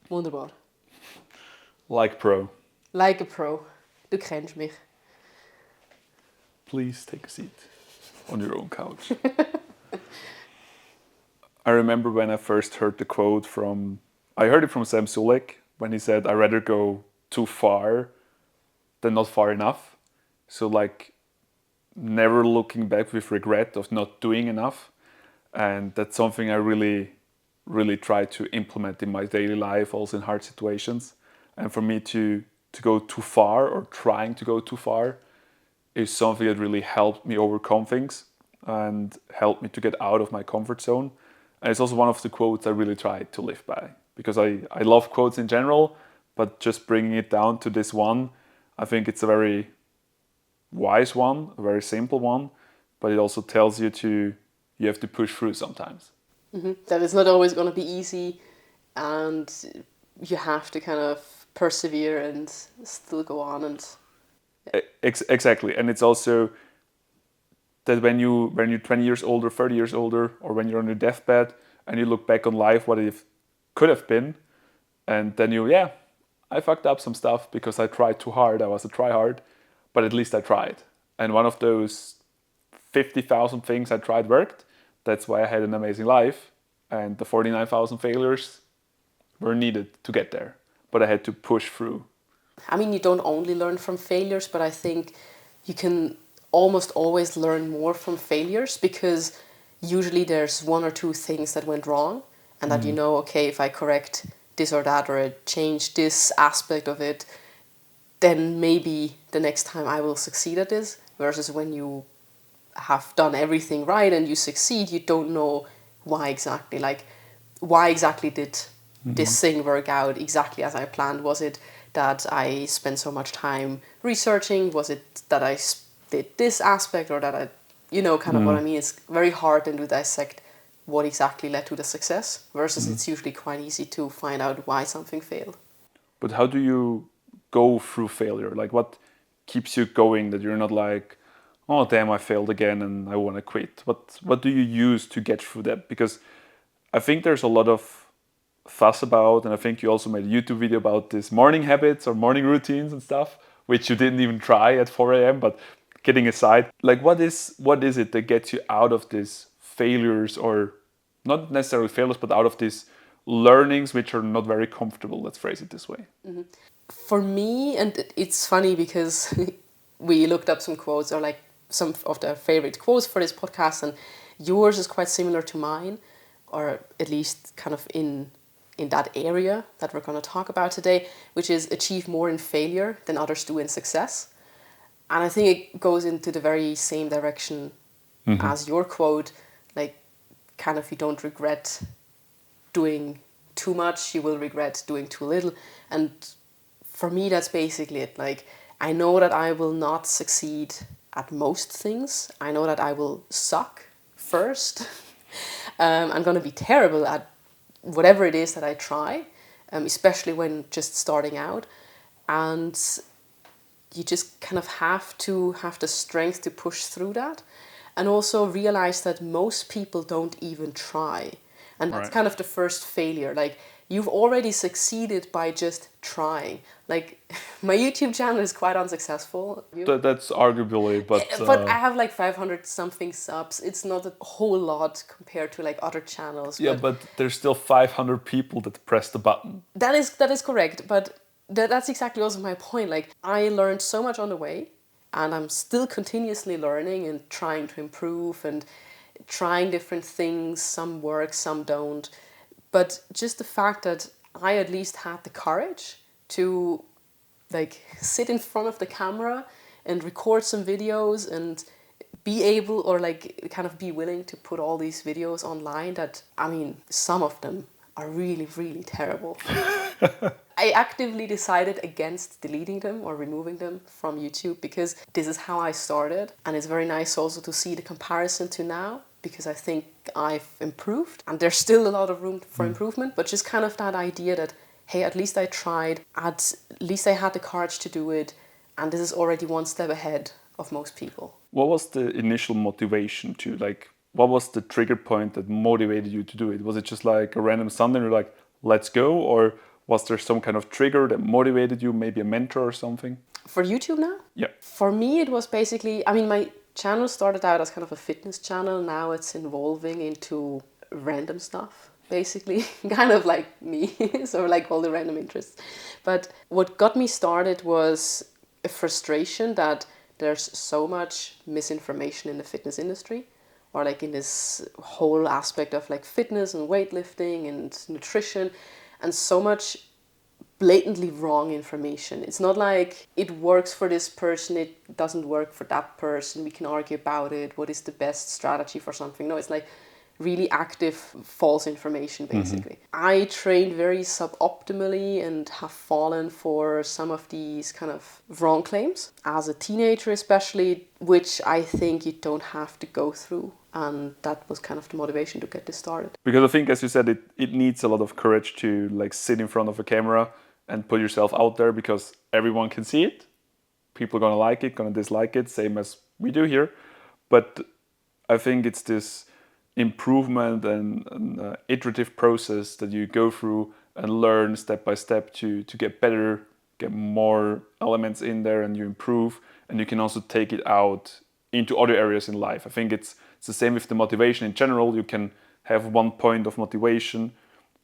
Wunderbar. Like pro. Like a pro. Du kennst mich. Please take a seat on your own couch. I remember when I first heard the quote I heard it from Sam Sulek when he said, I'd rather go too far than not far enough. So like never looking back with regret of not doing enough. And that's something I really try to implement in my daily life, also in hard situations. And for me to go too far or trying to go too far is something that really helped me overcome things and helped me to get out of my comfort zone. And it's also one of the quotes I really try to live by because I love quotes in general, but just bringing it down to this one, I think it's a very wise one, a very simple one, but it also tells you have to push through sometimes. That it's not always going to be easy, and you have to kind of persevere and still go on. And Exactly, and it's also that when you're 20 years older, 30 years older, or when you're on your deathbed and you look back on life, what it could have been, and then I fucked up some stuff because I tried too hard. I was a tryhard, but at least I tried. And one of those 50,000 things I tried worked. That's why I had an amazing life. And the 49,000 failures were needed to get there. But I had to push through. I mean, you don't only learn from failures, but I think you can almost always learn more from failures because usually there's one or two things that went wrong, and that you know, okay, if I correct this or that or I change this aspect of it, then maybe the next time I will succeed at this. Versus when you have done everything right and you succeed, you don't know why exactly. Like, why exactly did this thing work out exactly as I planned? Was it that I spent so much time researching? Was it that I did this aspect, or that I, kind of what I mean? It's very hard then to dissect what exactly led to the success, versus it's usually quite easy to find out why something failed. But how do you go through failure? Like, what keeps you going that you're not like, oh, damn, I failed again and I want to quit? What do you use to get through that? Because I think there's a lot of fuss about, and I think you also made a YouTube video about this morning habits or morning routines and stuff, which you didn't even try at 4 a.m. But kidding aside, like what is it that gets you out of these failures, or not necessarily failures, but out of these learnings which are not very comfortable? Let's phrase it this way. For me, and it's funny because we looked up some quotes, or like some of the favorite quotes for this podcast, and yours is quite similar to mine, or at least kind of in that area that we're going to talk about today, which is achieve more in failure than others do in success. And I think it goes into the very same direction as your quote, like kind of you don't regret doing too much, you will regret doing too little. And for me, that's basically it. Like, I know that I will not succeed at most things. I know that I will suck first. I'm going to be terrible at whatever it is that I try, especially when just starting out. And you just kind of have to have the strength to push through that. And also realize that most people don't even try. And that's Right. kind of the first failure. Like, you've already succeeded by just trying. Like, my YouTube channel is quite unsuccessful. That's arguably, but But I have like 500 something subs. It's not a whole lot compared to like other channels. yeah, but there's still 500 people that press the button. That is correct. But that's exactly also my point. Like, I learned so much on the way, and I'm still continuously learning and trying to improve and trying different things. Some work, some don't. But just the fact that I at least had the courage to like sit in front of the camera and record some videos and be able, or like kind of be willing to put all these videos online, that, I mean, some of them are really, really terrible. I actively decided against deleting them or removing them from YouTube because this is how I started. And it's very nice also to see the comparison to now, because I think I've improved and there's still a lot of room for improvement, but just kind of that idea that, hey, at least I tried, at least I had the courage to do it, and this is already one step ahead of most people. What was the initial motivation to, like, what was the trigger point that motivated you to do it? Was it just like a random Sunday and you're like, let's go? Or Was there some kind of trigger that motivated you, maybe a mentor or something? For YouTube now? Yeah. For me, it was basically, I mean, my channel started out as kind of a fitness channel. Now it's evolving into random stuff, basically, kind of like me, so like all the random interests. But what got me started was a frustration that there's so much misinformation in the fitness industry, or like in this whole aspect of like fitness and weightlifting and nutrition, and so much blatantly wrong information. It's not like it works for this person, it doesn't work for that person, we can argue about it, what is the best strategy for something. No, it's like really active false information, basically. I trained very suboptimally and have fallen for some of these kind of wrong claims as a teenager, especially, which I think you don't have to go through. And that was kind of the motivation to get this started. Because I think, as you said, it needs a lot of courage to like sit in front of a camera and put yourself out there, because everyone can see it. People are gonna like it, gonna dislike it, same as we do here. But I think it's this improvement and iterative process that you go through and learn step by step to get better, get more elements in there, and you improve, and you can also take it out into other areas in life. I think it's the same with the motivation in general. You can have one point of motivation,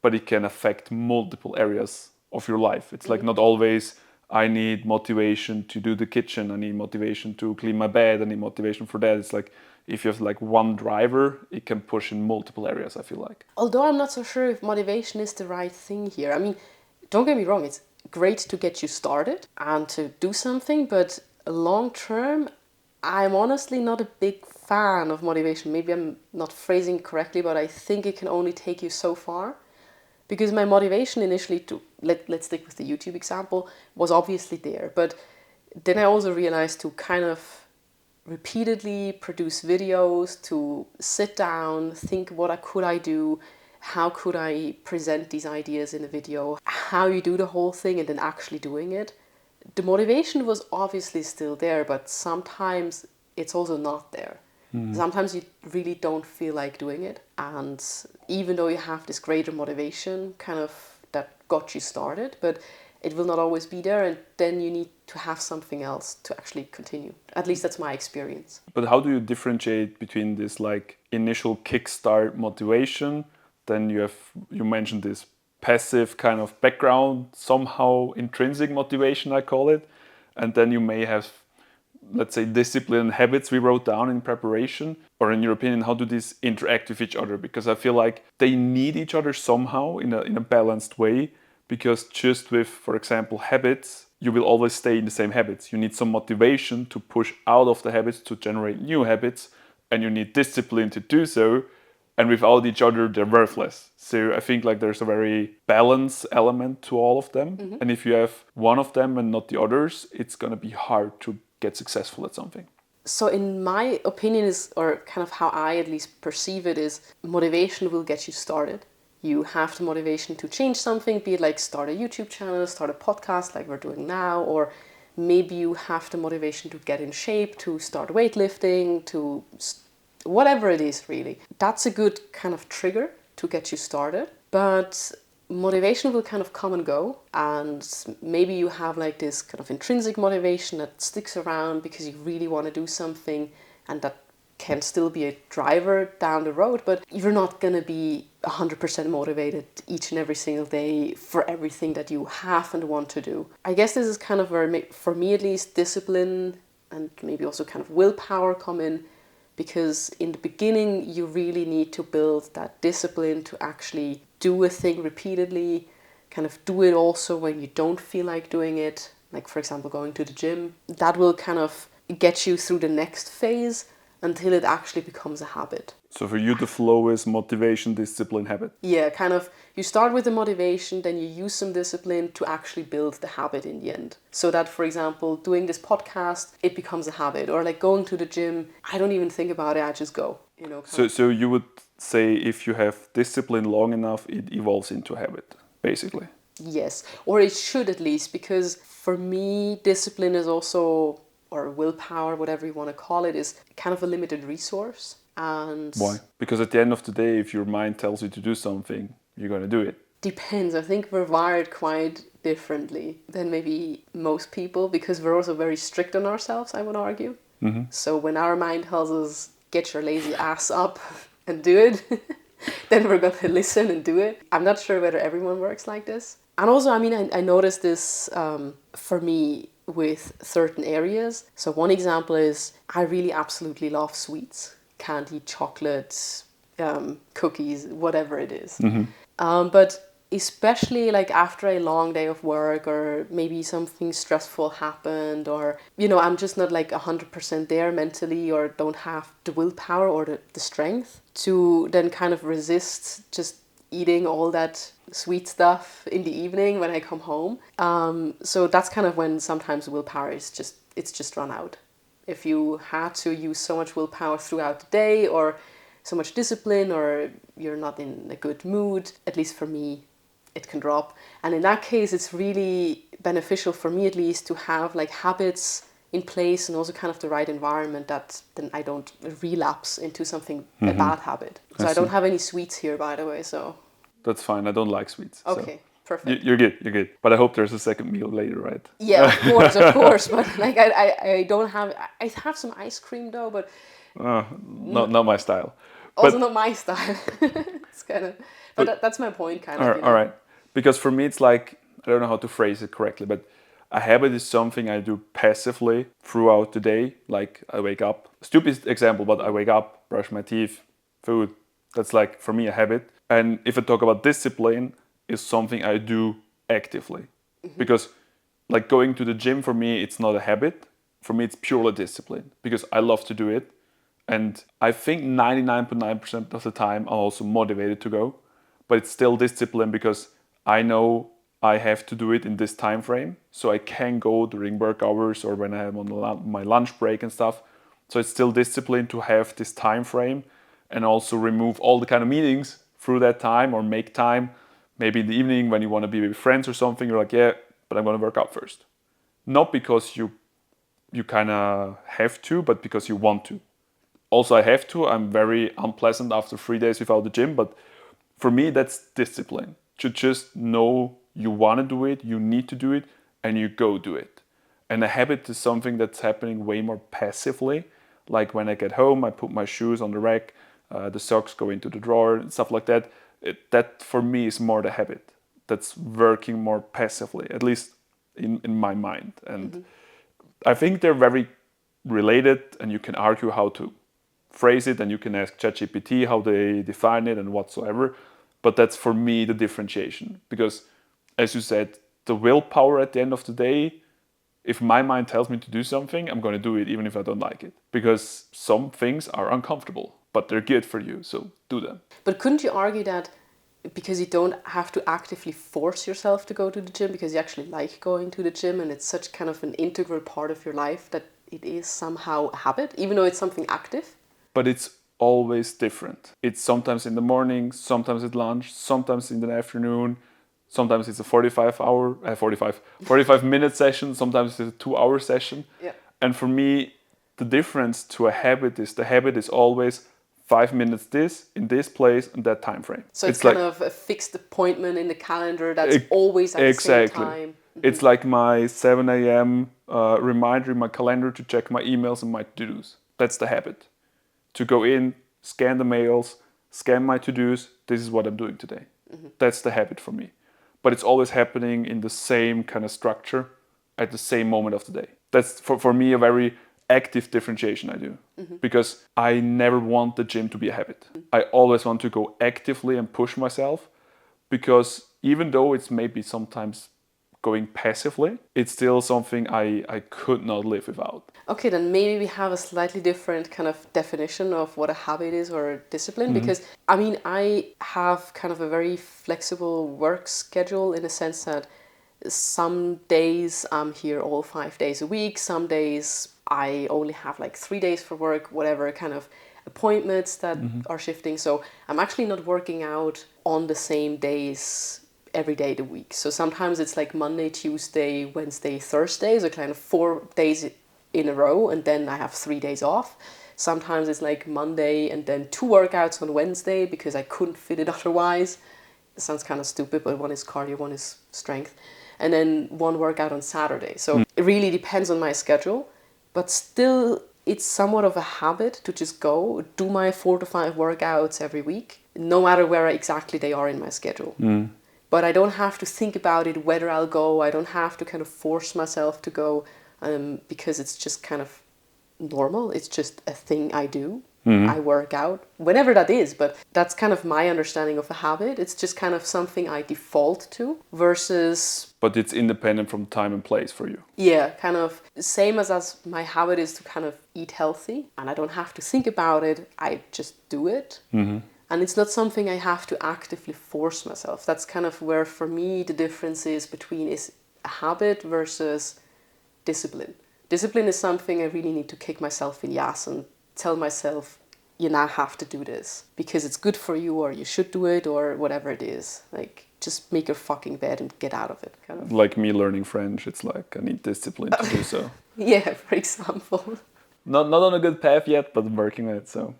but it can affect multiple areas of your life. It's like not always I need motivation to do the kitchen, I need motivation to clean my bed, I need motivation for that. It's like if you have like one driver, it can push in multiple areas, I feel like. Although I'm not so sure if motivation is the right thing here. I mean, don't get me wrong, it's great to get you started and to do something, but long term, I'm honestly not a big fan of motivation. Maybe I'm not phrasing it correctly, but I think it can only take you so far. Because my motivation initially to, let's stick with the YouTube example, was obviously there. But then I also realized to kind of repeatedly produce videos, to sit down, think what could I do, how could I present these ideas in a video, how you do the whole thing and then actually doing it. The motivation was obviously still there, but sometimes it's also not there. Sometimes you really don't feel like doing it. And even though you have this greater motivation kind of that got you started, but it will not always be there, and then you need to have something else to actually continue. At least that's my experience. But how do you differentiate between this like initial kickstart motivation, then you mentioned this passive kind of background, somehow intrinsic motivation, I call it, and then you may have, let's say, discipline and habits we wrote down in preparation? Or in your opinion, how do these interact with each other? Because I feel like they need each other somehow in a balanced way, because just with, for example, habits, you will always stay in the same habits. You need some motivation to push out of the habits to generate new habits, and you need discipline to do so. And without each other, they're worthless. So I think like there's a very balanced element to all of them. And if you have one of them and not the others, it's going to be hard to get successful at something. So in my opinion is, or kind of how I at least perceive it, is motivation will get you started. You have the motivation to change something, be it like start a YouTube channel, start a podcast like we're doing now, or maybe you have the motivation to get in shape, to start weightlifting, to whatever it is really. That's a good kind of trigger to get you started. But motivation will kind of come and go, and maybe you have like this kind of intrinsic motivation that sticks around because you really want to do something, and that can still be a driver down the road, but you're not going to be 100% motivated each and every single day for everything that you have and want to do. I guess this is kind of where, for me at least, discipline and maybe also kind of willpower come in, because in the beginning you really need to build that discipline to actually do a thing repeatedly, kind of do it also when you don't feel like doing it, like for example going to the gym. That will kind of get you through the next phase until it actually becomes a habit. So for you, the flow is motivation, discipline, habit. Yeah, kind of, you start with the motivation, then you use some discipline to actually build the habit in the end. So that, for example, doing this podcast, it becomes a habit. Or like going to the gym, I don't even think about it, I just go. You know. So you would say if you have discipline long enough, it evolves into a habit, basically. Yes, or it should at least, because for me, discipline is also, or willpower, whatever you want to call it, is kind of a limited resource. And why? Because at the end of the day, if your mind tells you to do something, you're going to do it. Depends. I think we're wired quite differently than maybe most people because we're also very strict on ourselves, I would argue. So when our mind tells us, get your lazy ass up and do it, then we're going to listen and do it. I'm not sure whether everyone works like this. And also, I mean, I noticed this for me with certain areas. So one example is I really absolutely love sweets, candy, chocolate, cookies, whatever it is. But especially like after a long day of work or maybe something stressful happened or, I'm just not like 100% there mentally or don't have the willpower or the strength to then kind of resist just eating all that sweet stuff in the evening when I come home. So that's kind of when sometimes willpower is just run out. If you had to use so much willpower throughout the day or so much discipline or you're not in a good mood, at least for me, it can drop. And in that case, it's really beneficial for me at least to have like habits in place and also kind of the right environment that then I don't relapse into something, a bad habit. So I don't have any sweets here, by the way, so. That's fine. I don't like sweets. Okay, so. perfect. You're good. But I hope there's a second meal later, right? Yeah, of course. But like I don't have, I have some ice cream though, but. Not my style. Also not my style. It's kind of, but that's my point, kind of. All right. Because for me, it's like, I don't know how to phrase it correctly, but a habit is something I do passively throughout the day. Like I wake up, stupid example, but I wake up, brush my teeth, food. That's like, for me, a habit. And if I talk about discipline, is something I do actively. Because like going to the gym for me, it's not a habit. For me, it's purely discipline because I love to do it. And I think 99.9% of the time I'm also motivated to go, but it's still discipline because I know I have to do it in this time frame. So I can go during work hours or when I'm on my lunch break and stuff. So it's still discipline to have this time frame and also remove all the kind of meetings through that time or make time. Maybe in the evening when you want to be with friends or something, you're like, yeah, but I'm going to work out first. Not because you kind of have to, but because you want to. Also, I have to. I'm very unpleasant after 3 days without the gym. But for me, that's discipline. To just know you want to do it, you need to do it, and you go do it. And a habit is something that's happening way more passively. Like when I get home, I put my shoes on the rack, the socks go into the drawer, and stuff like that. That for me is more the habit. That's working more passively, at least in my mind. And I think they're very related, and you can argue how to phrase it, and you can ask ChatGPT how they define it and whatsoever. But that's for me the differentiation. Because as you said, the willpower at the end of the day, if my mind tells me to do something, I'm going to do it even if I don't like it. Because some things are uncomfortable, but they're good for you, so do them. But couldn't you argue that because you don't have to actively force yourself to go to the gym because you actually like going to the gym and it's such kind of an integral part of your life that it is somehow a habit, even though it's something active? But it's always different. It's sometimes in the morning, sometimes at lunch, sometimes in the afternoon, sometimes it's a 45 minute session, sometimes it's a 2 hour session. Yeah. And for me, the difference to a habit is the habit is always 5 minutes this, in this place, and that time frame. So it's kind of a fixed appointment in the calendar that's always at the same time. It's like my 7 a.m. Reminder in my calendar to check my emails and my to-dos. That's the habit. To go in, scan the mails, scan my to-dos, this is what I'm doing today. That's the habit for me. But it's always happening in the same kind of structure at the same moment of the day. That's for me a very active differentiation I do. Because I never want the gym to be a habit. I always want to go actively and push myself, because even though it's maybe sometimes going passively, it's still something I could not live without. Okay, then maybe we have a slightly different kind of definition of what a habit is or a discipline, because I mean, I have kind of a very flexible work schedule in a sense that some days I'm here all 5 days a week, some days I only have like 3 days for work, whatever kind of appointments that are shifting. So I'm actually not working out on the same days every day of the week. So sometimes it's like Monday, Tuesday, Wednesday, Thursday, so kind of 4 days in a row, and then I have 3 days off. Sometimes it's like Monday and then 2 workouts on Wednesday because I couldn't fit it otherwise. It sounds kind of stupid, but one is cardio, one is strength. And then one workout on Saturday. So it really depends on my schedule, but still it's somewhat of a habit to just go do my 4 to 5 workouts every week, no matter where exactly they are in my schedule. But I don't have to think about it whether I'll go. I don't have to kind of force myself to go because it's just kind of normal. It's just a thing I do. I work out whenever that is, but that's kind of my understanding of a habit. It's just kind of something I default to versus... But it's independent from time and place for you. Yeah, kind of same as my habit is to kind of eat healthy, and I don't have to think about it. I just do it. And it's not something I have to actively force myself. That's kind of where, for me, the difference is between is a habit versus discipline. Discipline is something I really need to kick myself in the ass and tell myself, you now have to do this because it's good for you, or you should do it, or whatever it is. Like, just make your fucking bed and get out of it. Kind of. Like me learning French, it's like I need discipline to do so. Yeah, for example. Not on a good path yet, but I'm working on it, so.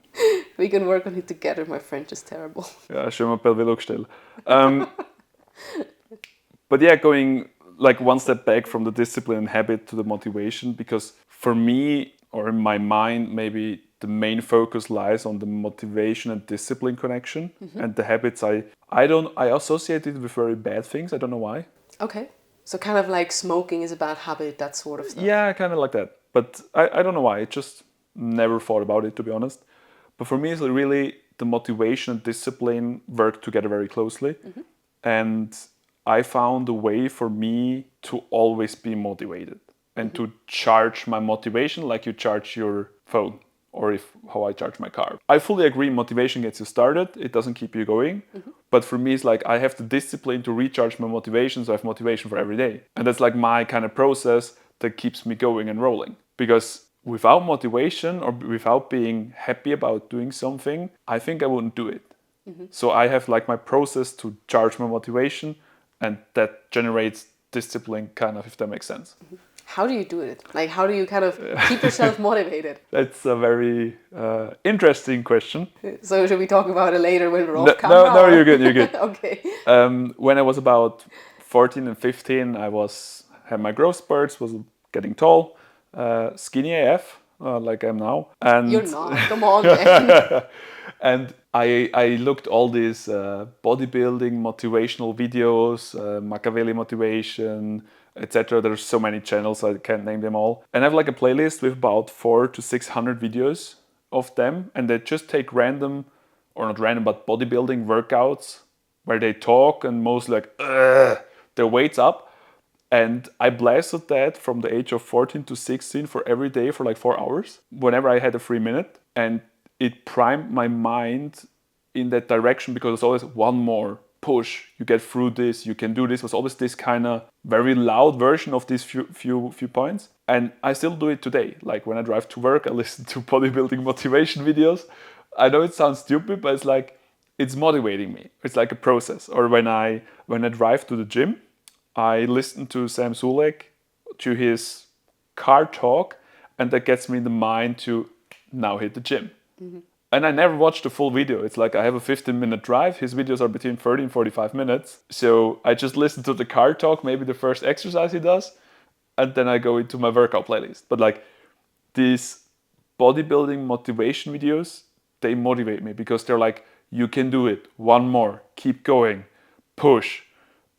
We can work on it together. My French is terrible. Ja, je m'appelle vélo gestell. But yeah, going like one step back from the discipline and habit to the motivation, because for me, or in my mind, maybe the main focus lies on the motivation and discipline connection, and the habits I associate it with very bad things. I don't know why. Okay. So kind of like smoking is a bad habit, that sort of stuff. Yeah, kind of like that. But I don't know why. I just never thought about it, to be honest. But for me, it's really the motivation and discipline work together very closely. And I found a way for me to always be motivated and to charge my motivation like you charge your phone, or how I charge my car. I fully agree, motivation gets you started, it doesn't keep you going. But for me, it's like I have the discipline to recharge my motivation, so I have motivation for every day. And that's like my kind of process that keeps me going and rolling. Because without motivation or without being happy about doing something, I think I wouldn't do it. So I have like my process to charge my motivation, and that generates discipline, kind of, if that makes sense. How do you do it? Like, how do you kind of keep yourself motivated? That's a very interesting question. So should we talk about it later when we're off camera? No, you're good, you're good. Okay. When I was about 14 and 15, I had my growth spurts, was getting tall, skinny AF, like I'm now. And you're not. Come on, man. And I looked all these bodybuilding motivational videos, Machiavelli motivation, etc. There's so many channels, I can't name them all. And I have like a playlist with about 400 to 600 videos of them, and they just take random, or not random, but bodybuilding workouts where they talk and mostly like their weights up. And I blasted that from the age of 14 to 16 for every day for like 4 hours, whenever I had a free minute. And it primed my mind in that direction, because it's always one more push, you get through this, you can do this. It was always this kind of very loud version of these few points. And I still do it today. Like when I drive to work, I listen to bodybuilding motivation videos. I know it sounds stupid, but it's like, it's motivating me. It's like a process. Or when I drive to the gym, I listen to Sam Sulek, to his car talk, and that gets me in the mind to now hit the gym. And I never watched the full video. It's like I have a 15-minute drive. His videos are between 30 and 45 minutes. So I just listen to the car talk, maybe the first exercise he does, and then I go into my workout playlist. But like these bodybuilding motivation videos, they motivate me, because they're like, you can do it, one more, keep going, push.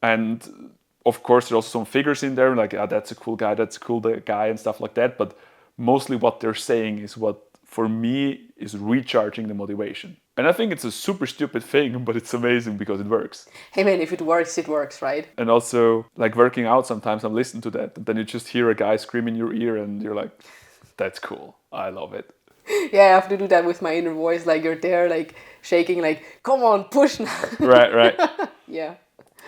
And of course, there's also some figures in there, like, that's a cool guy, that's a cool guy, and stuff like that. But mostly what they're saying is what, for me, is recharging the motivation. And I think it's a super stupid thing, but it's amazing because it works. Hey man, if it works, right? And also, like working out, sometimes I'm listening to that, and then you just hear a guy scream in your ear, and you're like, that's cool, I love it. Yeah, I have to do that with my inner voice, like you're there, like shaking, like, come on, push now. Right. Yeah.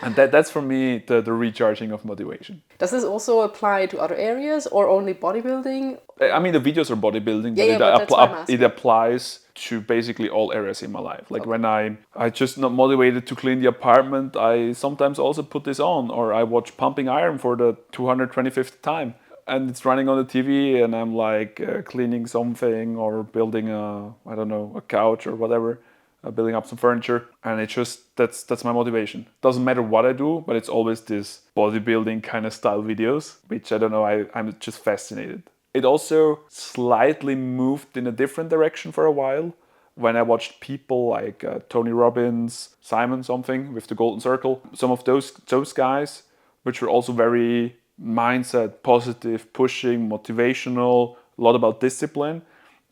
And that's for me the recharging of motivation. Does this also apply to other areas or only bodybuilding? I mean, the videos are bodybuilding, but it applies to basically all areas in my life. Like when I just not motivated to clean the apartment, I sometimes also put this on, or I watch Pumping Iron for the 225th time. And it's running on the TV, and I'm like cleaning something or building a couch or whatever. building up some furniture, and it just that's my motivation. Doesn't matter what I do, but it's always this bodybuilding kind of style videos, which I don't know, I'm just fascinated. It also slightly moved in a different direction for a while when I watched people like Tony Robbins, Simon something with the Golden Circle, some of those guys, which were also very mindset, positive, pushing, motivational, a lot about discipline,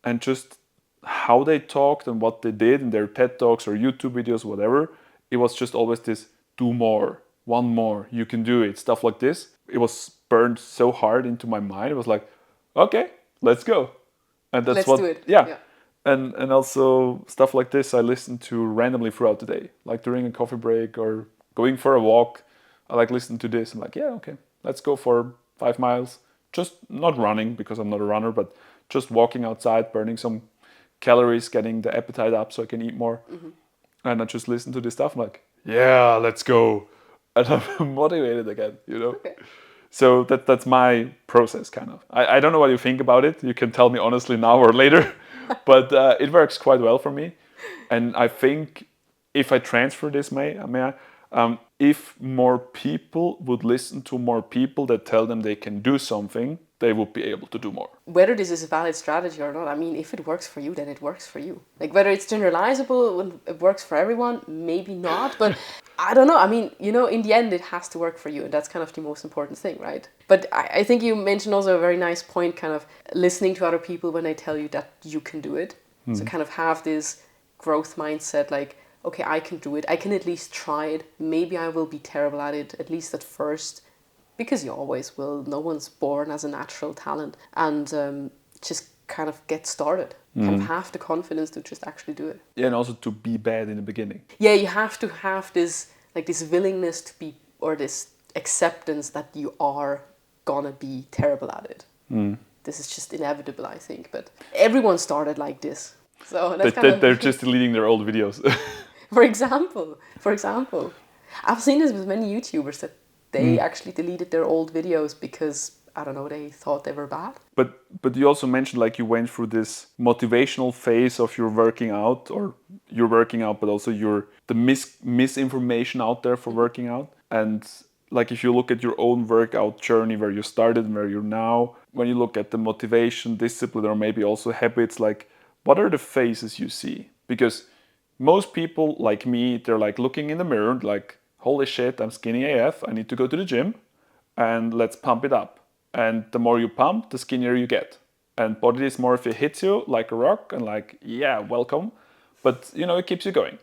and just how they talked and what they did in their TED Talks or YouTube videos, whatever. It was just always this do more, one more, you can do it, stuff like this. It was burned so hard into my mind. It was like, okay, let's go. And that's Let's do it. yeah. And also stuff like this I listen to randomly throughout the day, like during a coffee break or going for a walk. I like listening to this. I'm like, yeah, okay, let's go for 5 miles. Just not running because I'm not a runner, but just walking outside, burning some calories, getting the appetite up so I can eat more. And I just listen to this stuff. I'm like, yeah, let's go. And I'm motivated again, you know? Okay. So that's my process, kind of. I don't know what you think about it. You can tell me honestly now or later. But it works quite well for me. And I think if I transfer this, if more people would listen to more people that tell them they can do something, they would be able to do more. Whether this is a valid strategy or not, I mean, if it works for you, then it works for you. Like, whether it's generalizable, when it works for everyone, maybe not, but I don't know. I mean, you know, in the end, it has to work for you, and that's kind of the most important thing, right? But I think you mentioned also a very nice point, kind of listening to other people when they tell you that you can do it. So kind of have this growth mindset, like, okay, I can do it. I can at least try it. Maybe I will be terrible at it, at least at first, because you always will. No one's born as a natural talent. And just kind of get started. Kind of have the confidence to just actually do it. Yeah, and also to be bad in the beginning. Yeah, you have to have this, like, this willingness to be, or this acceptance that you are gonna be terrible at it. This is just inevitable, I think. But everyone started like this. So that's They're just deleting their old videos. For example, I've seen this with many YouTubers that they actually deleted their old videos because, I don't know, they thought they were bad. But you also mentioned like you went through this motivational phase of your working out, or you're working out, but also the misinformation out there for working out. And like if you look at your own workout journey, where you started and where you're now, when you look at the motivation, discipline, or maybe also habits, like what are the phases you see? Because most people like me, they're like looking in the mirror, like, holy shit, I'm skinny AF, I need to go to the gym and let's pump it up. And the more you pump, the skinnier you get. And body dysmorphia hits you like a rock and like, yeah, welcome. But you know, it keeps you going.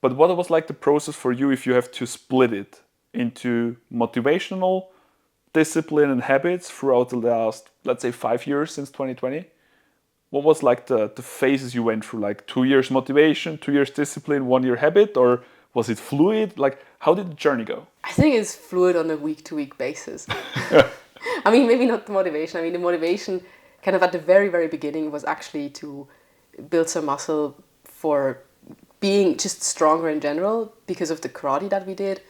But what was like the process for you if you have to split it into motivational, discipline and habits throughout the last, let's say 5 years since 2020? What was like the phases you went through? Like 2 years motivation, 2 years discipline, 1 year habit, or was it fluid? Like how did the journey go? I think it's fluid on a week-to-week basis. I mean, maybe not the motivation. I mean, the motivation kind of at the very, very beginning was actually to build some muscle for being just stronger in general because of the karate that we did.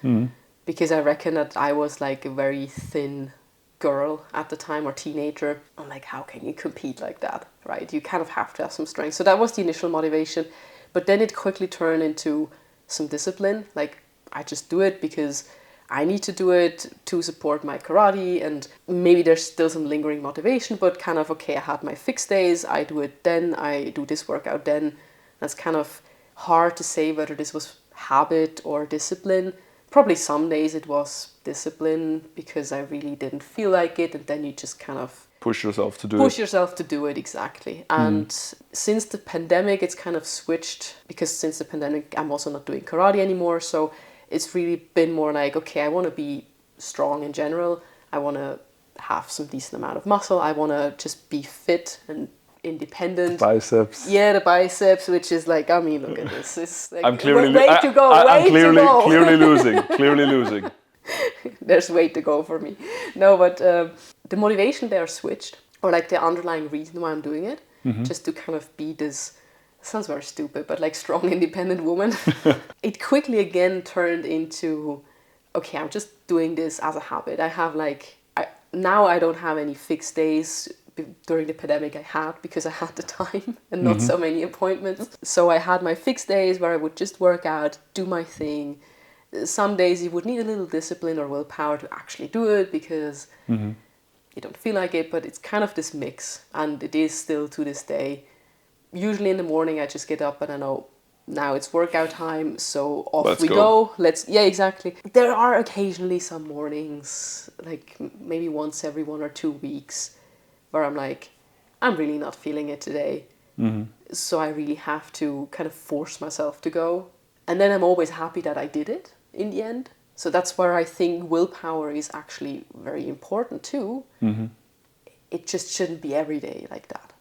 Because I reckon that I was like a very thin girl at the time, or teenager. I'm like, how can you compete like that, right? You kind of have to have some strength. So that was the initial motivation. But then it quickly turned into some discipline. Like, I just do it because I need to do it to support my karate, and maybe there's still some lingering motivation, but kind of, okay, I had my fixed days, I do it then, I do this workout then. That's kind of hard to say whether this was habit or discipline. Probably some days it was discipline because I really didn't feel like it, and then you just kind of push yourself to do it. Push yourself to do it, exactly. And since the pandemic, it's kind of switched, because since the pandemic, I'm also not doing karate anymore. So it's really been more like, okay, I want to be strong in general. I want to have some decent amount of muscle. I want to just be fit and independent. Biceps. Yeah, the biceps, which is like, I mean, look at this. It's like, I'm clearly clearly losing. There's way to go for me. No, but the motivation there switched, or like the underlying reason why I'm doing it, just to kind of be this, sounds very stupid, but like strong, independent woman. It quickly again turned into, okay, I'm just doing this as a habit. I have like, now I don't have any fixed days during the pandemic I had, because I had the time and not so many appointments. So I had my fixed days where I would just work out, do my thing. Some days you would need a little discipline or willpower to actually do it because you don't feel like it, but it's kind of this mix, and it is still to this day. Usually in the morning I just get up and I know now it's workout time, so off Let's we go. go. Yeah, exactly. There are occasionally some mornings, like maybe once every 1 or 2 weeks, where I'm like, I'm really not feeling it today. So I really have to kind of force myself to go. And then I'm always happy that I did it in the end. So that's where I think willpower is actually very important too. It just shouldn't be every day like that.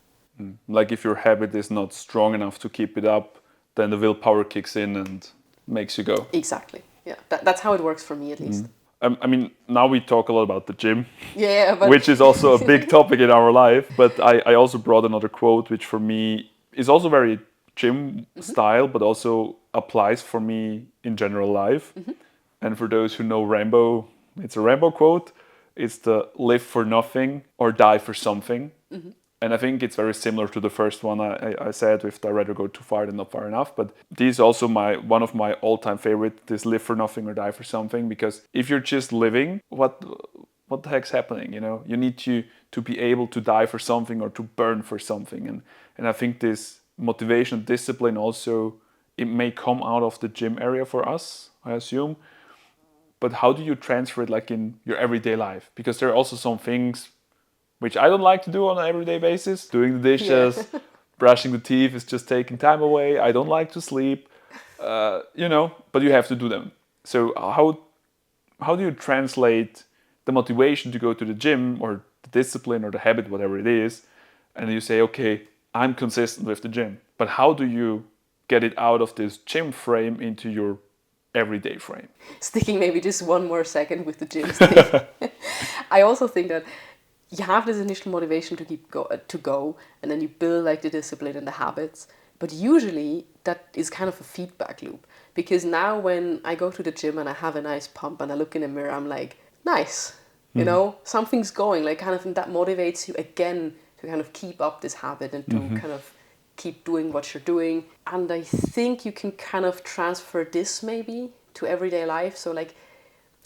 Like if your habit is not strong enough to keep it up, then the willpower kicks in and makes you go. Exactly. Yeah, that's how it works for me at least. I mean, now we talk a lot about the gym, Yeah, but which is also a big topic in our life. But I also brought another quote, which for me is also very gym style, but also applies for me in general life. And for those who know Rambo, it's a Rambo quote. It's the live for nothing or die for something. And I think it's very similar to the first one I said with I'd rather go too far than not far enough. But this is also one of my all-time favorite, this live for nothing or die for something. Because if you're just living, what the heck's happening? You know, you need to be able to die for something or to burn for something. And I think this motivation, discipline also, it may come out of the gym area for us, I assume. But how do you transfer it like in your everyday life? Because there are also some things which I don't like to do on an everyday basis. Doing the dishes, brushing the teeth is just taking time away. I don't like to sleep, but you have to do them. So how do you translate the motivation to go to the gym or the discipline or the habit, whatever it is, and you say, okay, I'm consistent with the gym. But how do you get it out of this gym frame into your everyday frame? Sticking maybe just one more second with the gym thing. I also think that you have this initial motivation to go, and then you build like the discipline and the habits. But usually that is kind of a feedback loop, because now when I go to the gym and I have a nice pump and I look in the mirror, I'm like, nice, something's going, like kind of, and that motivates you again to kind of keep up this habit and to kind of keep doing what you're doing. And I think you can kind of transfer this maybe to everyday life. So like,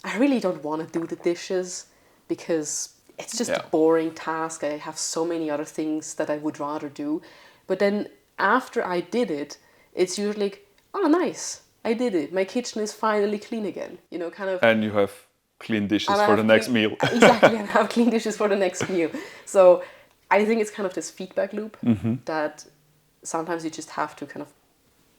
I really don't want to do the dishes because it's just a boring task. I have so many other things that I would rather do. But then after I did it, it's usually like, oh, nice, I did it. My kitchen is finally clean again. Kind of. And you have clean dishes for the next meal. Exactly, and have clean dishes for the next meal. So I think it's kind of this feedback loop that sometimes you just have to kind of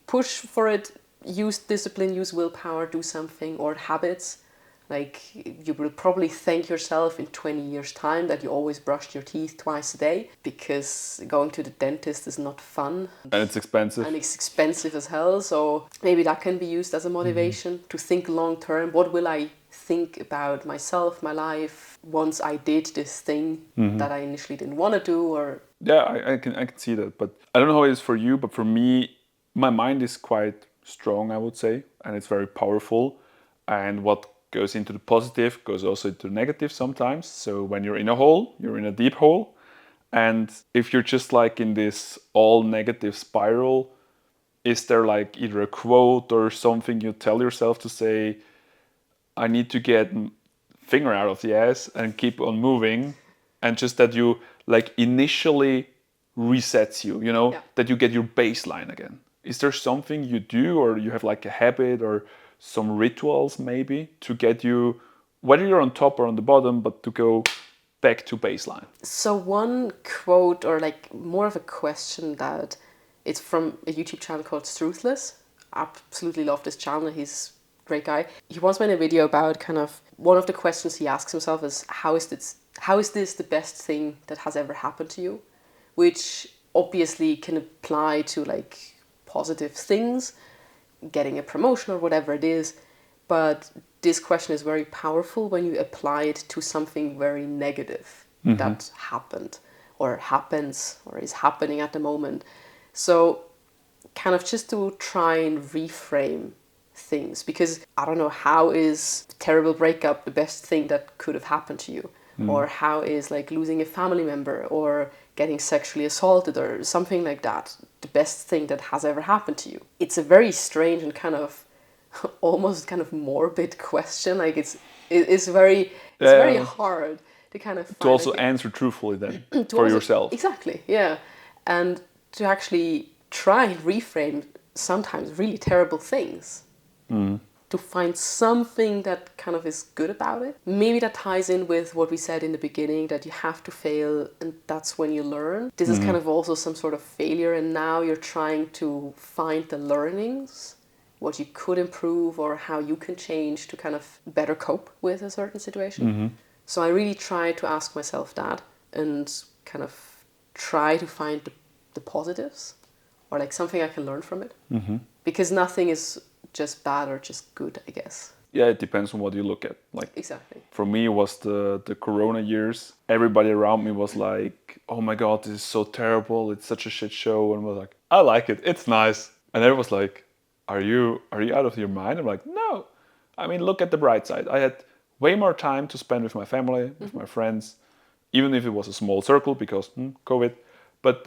push for it, use discipline, use willpower, do something, or habits. Like, you will probably thank yourself in 20 years' time that you always brushed your teeth twice a day, because going to the dentist is not fun. And it's expensive. And it's expensive as hell. So maybe that can be used as a motivation to think long term. What will I think about myself, my life, once I did this thing that I initially didn't want to do? Or I can see that. But I don't know how it is for you, but for me, my mind is quite strong, I would say, and it's very powerful. And what goes into the positive goes also into the negative sometimes. So when you're in a hole, you're in a deep hole. And if you're just like in this all negative spiral, is there like either a quote or something you tell yourself to say, I need to get finger out of the ass and keep on moving, and just that you like initially resets you, that you get your baseline again? Is there something you do, or you have like a habit or some rituals maybe to get you, whether you're on top or on the bottom, but to go back to baseline? So one quote, or like more of a question, that it's from a YouTube channel called Truthless. Absolutely love this channel. He's a great guy. He once made a video about kind of one of the questions he asks himself is, how is this the best thing that has ever happened to you? Which obviously can apply to like positive things, getting a promotion or whatever it is. But this question is very powerful when you apply it to something very negative that happened or happens or is happening at the moment. So kind of just to try and reframe things, because I don't know, how is terrible breakup the best thing that could have happened to you? or how is like losing a family member or getting sexually assaulted or something like that the best thing that has ever happened to you? It's a very strange and kind of almost kind of morbid question. Like it's very Yeah. hard to kind of To find also like answer truthfully then to for also yourself. exactly, yeah, and to actually try and reframe sometimes really terrible things to find something that kind of is good about it. Maybe that ties in with what we said in the beginning, that you have to fail and that's when you learn. This is kind of also some sort of failure, and now you're trying to find the learnings, what you could improve or how you can change to kind of better cope with a certain situation. So I really try to ask myself that and kind of try to find the positives or like something I can learn from it. Because nothing is just bad or just good, I guess. Yeah, it depends on what you look at. Like Exactly. for me, it was the Corona years. Everybody around me was like, "Oh my God, this is so terrible! It's such a shit show." And I was like, "I like it. It's nice." And everyone was like, "Are you out of your mind?" I'm like, "No. I mean, look at the bright side. I had way more time to spend with my family, with my friends, even if it was a small circle because COVID. But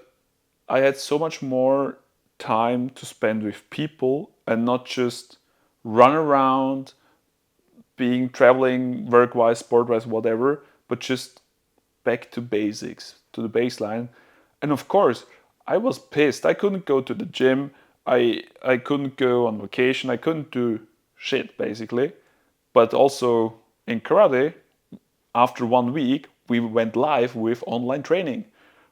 I had so much more time to spend with people and not just run around, being traveling work-wise, sport-wise, whatever, but just back to basics, to the baseline. And of course, I was pissed. I couldn't go to the gym. I couldn't go on vacation. I couldn't do shit basically. But also in karate, after 1 week, we went live with online training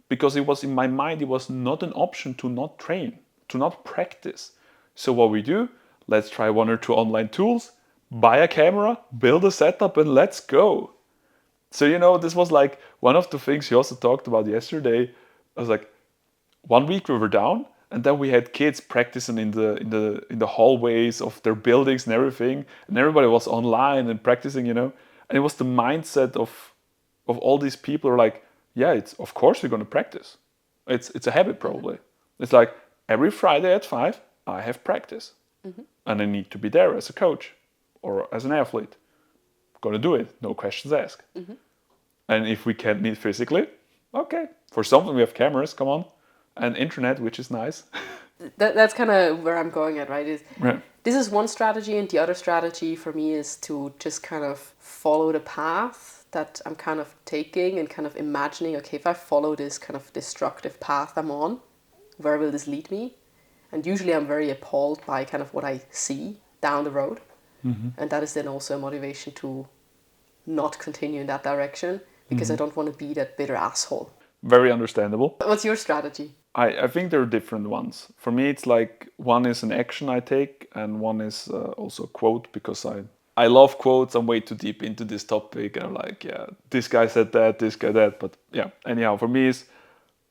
because it was in my mind, it was not an option to not train, to not practice. So what we do, let's try one or two online tools, buy a camera, build a setup, and let's go. So, this was like one of the things you also talked about yesterday. I was like, 1 week we were down, and then we had kids practicing in the hallways of their buildings and everything, and everybody was online and practicing. And it was the mindset of all these people are like, yeah, it's of course we're gonna practice. It's a habit probably. It's like every Friday at 5, I have practice, and I need to be there as a coach or as an athlete. Gonna do it, no questions asked. And if we can't meet physically, okay. For something we have cameras, come on, and internet, which is nice. That's kind of where I'm going at, right? Right. This is one strategy, and the other strategy for me is to just kind of follow the path that I'm kind of taking and kind of imagining, okay, if I follow this kind of destructive path I'm on, where will this lead me? And usually I'm very appalled by kind of what I see down the road. And that is then also a motivation to not continue in that direction because I don't want to be that bitter asshole. Very understandable. What's your strategy? I think there are different ones. For me, it's like one is an action I take, and one is also a quote because I love quotes. I'm way too deep into this topic. I'm like, yeah, this guy said that, this guy that. But yeah, anyhow, for me, is